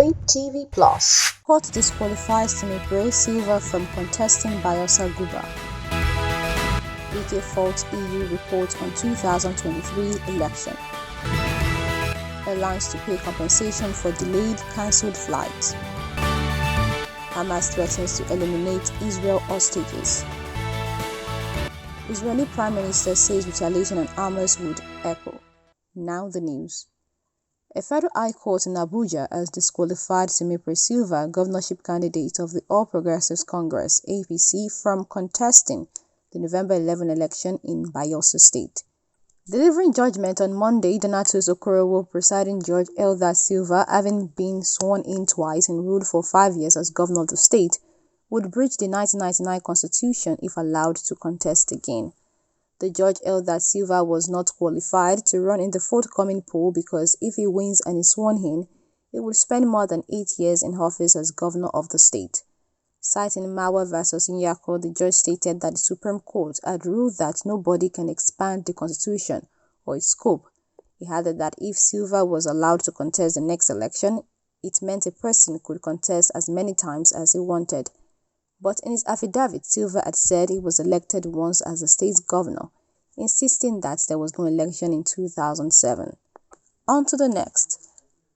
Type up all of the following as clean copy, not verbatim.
Faith TV Plus. Court disqualifies Timipre Silva from contesting Bayelsa Guba. Wike faults EU report on 2023 election. Airlines to pay compensation for delayed, cancelled flights. Hamas threatens to eliminate Israel hostages. Israeli Prime Minister says retaliation on Hamas would echo. Now the news. A federal high court in Abuja has disqualified Timipre Silva, governorship candidate of the All Progressives Congress (APC), from contesting the November 11 election in Bayelsa State. Delivering judgment on Monday, Donatus Okorowo, presiding judge, held that Silva, having been sworn in twice and ruled for 5 years as governor of the state, would breach the 1999 constitution if allowed to contest again. The judge held that Silva was not qualified to run in the forthcoming poll because if he wins and is sworn in, he would spend more than 8 years in office as governor of the state. Citing Mawa versus Nyako, the judge stated that the Supreme Court had ruled that nobody can expand the constitution or its scope. He added that if Silva was allowed to contest the next election, it meant a person could contest as many times as he wanted. But in his affidavit, Silva had said he was elected once as the state's governor, insisting that there was no election in 2007. On to the next.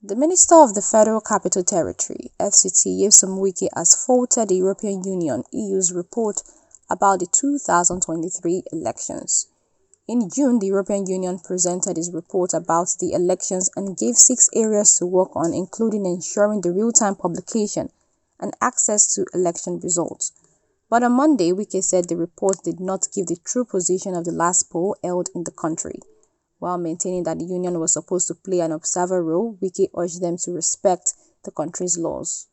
The Minister of the Federal Capital Territory, FCT, Nyesom Wike, has faulted the European Union (EU's) report about the 2023 elections. In June, the European Union presented its report about the elections and gave 6 areas to work on, including ensuring the real-time publication and access to election results. But on Monday, Wike said the report did not give the true position of the last poll held in the country. While maintaining that the union was supposed to play an observer role, Wike urged them to respect the country's laws.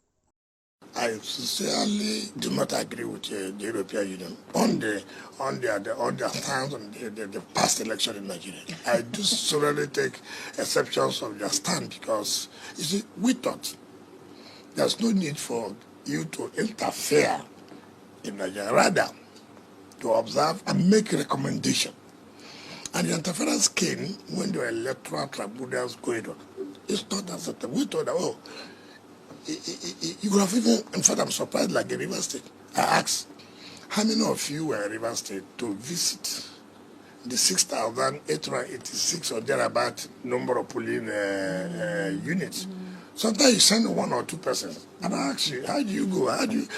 I sincerely do not agree with the European Union on the stance on the past election in Nigeria. I do solely take exceptions of their stand because, you see, we thought there's no need for you to interfere in Nigeria, rather to observe and make a recommendation. And the interference came when the electoral tribunals going on. It's not acceptable. We thought that, you could have even, in fact, I'm surprised, like in Rivers State. I asked, how many of you were in Rivers State to visit the 6,886 or thereabout number of polling units? Sometimes you send 1 or 2 persons, and I ask you, how do you go?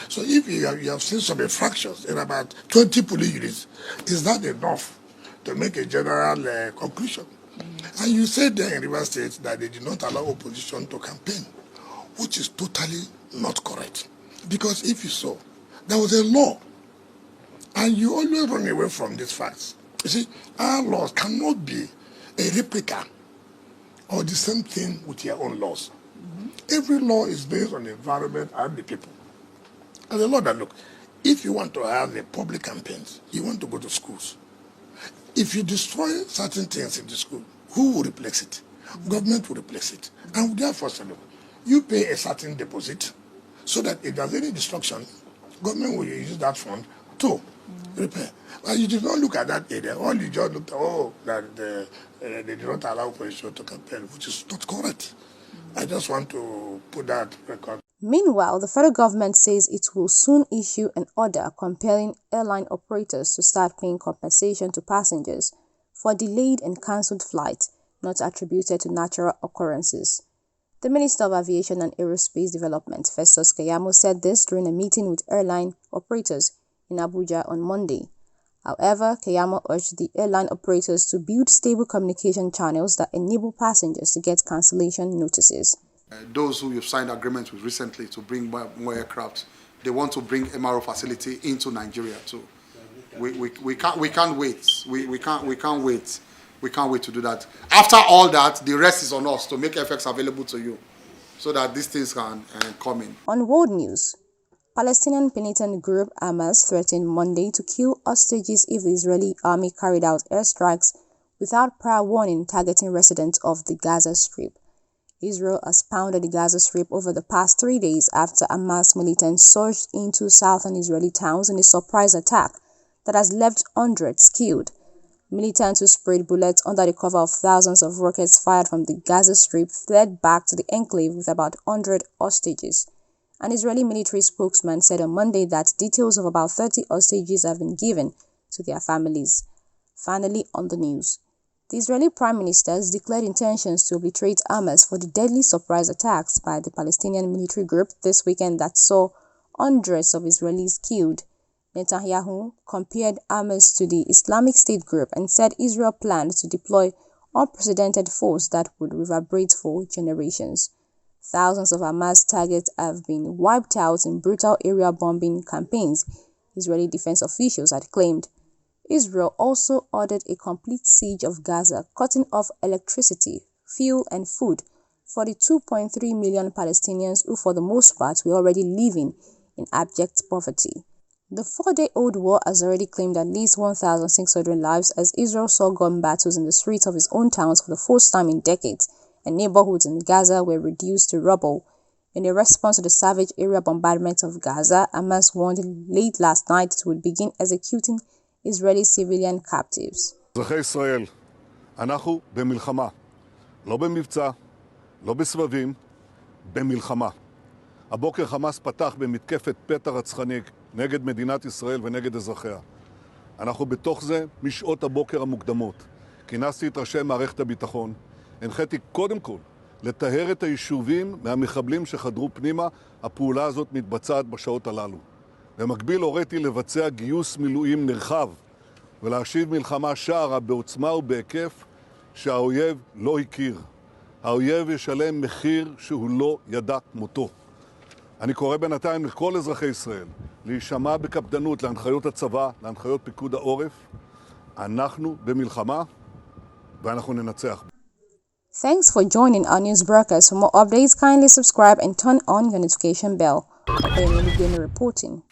So if you have seen some infractions in about 20 polling units, is that enough to make a general conclusion? And you said there in Rivers State that they did not allow opposition to campaign, which is totally not correct. Because if you saw, there was a law, and you always run away from these facts. You see, our laws cannot be a replica or the same thing with your own laws. Every law is based on the environment and the people. And the law that, look, if you want to have the public campaigns, you want to go to schools. If you destroy certain things in the school, who will replace it? Government will replace it. And therefore, you pay a certain deposit so that if there's any destruction, government will use that fund to repair. But you did not look at that area. All you just looked at, that they did not allow opposition to campaign, which is not correct. I just want to put that record. Meanwhile, the federal government says it will soon issue an order compelling airline operators to start paying compensation to passengers for delayed and cancelled flights not attributed to natural occurrences. The Minister of Aviation and Aerospace Development, Festus Keyamo, said this during a meeting with airline operators in Abuja on Monday. However, Keyamo urged the airline operators to build stable communication channels that enable passengers to get cancellation notices. Those who you've signed agreements with recently to bring more aircraft, they want to bring MRO facility into Nigeria too. We can't wait. We can't wait. We can't wait to do that. After all that, the rest is on us to make FX available to you so that these things can come in. On world news, Palestinian militant group Hamas threatened Monday to kill hostages if the Israeli army carried out airstrikes without prior warning targeting residents of the Gaza Strip. Israel has pounded the Gaza Strip over the past 3 days after Hamas militants surged into southern Israeli towns in a surprise attack that has left hundreds killed. Militants who sprayed bullets under the cover of thousands of rockets fired from the Gaza Strip fled back to the enclave with about 100 hostages. An Israeli military spokesman said on Monday that details of about 30 hostages have been given to their families. Finally, on the news, the Israeli Prime Minister has declared intentions to obliterate Hamas for the deadly surprise attacks by the Palestinian military group this weekend that saw hundreds of Israelis killed. Netanyahu compared Hamas to the Islamic State group and said Israel planned to deploy unprecedented force that would reverberate for generations. Thousands of Hamas targets have been wiped out in brutal area bombing campaigns, Israeli defense officials had claimed. Israel also ordered a complete siege of Gaza, cutting off electricity, fuel and food for the 2.3 million Palestinians who for the most part were already living in abject poverty. The 4-day-old war has already claimed at least 1,600 lives as Israel saw gun battles in the streets of its own towns for the first time in decades, and neighborhoods in Gaza were reduced to rubble. In a response to the savage area bombardment of Gaza, Hamas warned late last night it would begin executing Israeli civilian captives. אזרחי ישראל, אנחנו במלחמה, לא במבצע, לא בסבבים, במלחמה. הבוקר חמאס פתח במתקפת פתע רצחני נגד מדינת ישראל ונגד אזרחיה. אנחנו בתוך זה משעות הבוקר המוקדמות. כינסתי את ראשי מערכת הביטחון. הנחיתי קודם כל לטהר את היישובים מהמחבלים שחדרו פנימה. הפעולה הזאת מתבצעת בשעות הללו. במקביל הוריתי לבצע גיוס מילואים נרחב ולהשיב מלחמה שערה בעוצמה ובהיקף שהאויב לא הכיר. האויב ישלם מחיר שהוא לא ידע כמותו. אני קורא בינתיים לכל אזרחי ישראל להישמע בקפדנות להנחיות הצבא, להנחיות פיקוד העורף. אנחנו במלחמה ואנחנו ננצח. Thanks for joining our news broadcast. For more updates, kindly subscribe and turn on your notification bell. Reporting.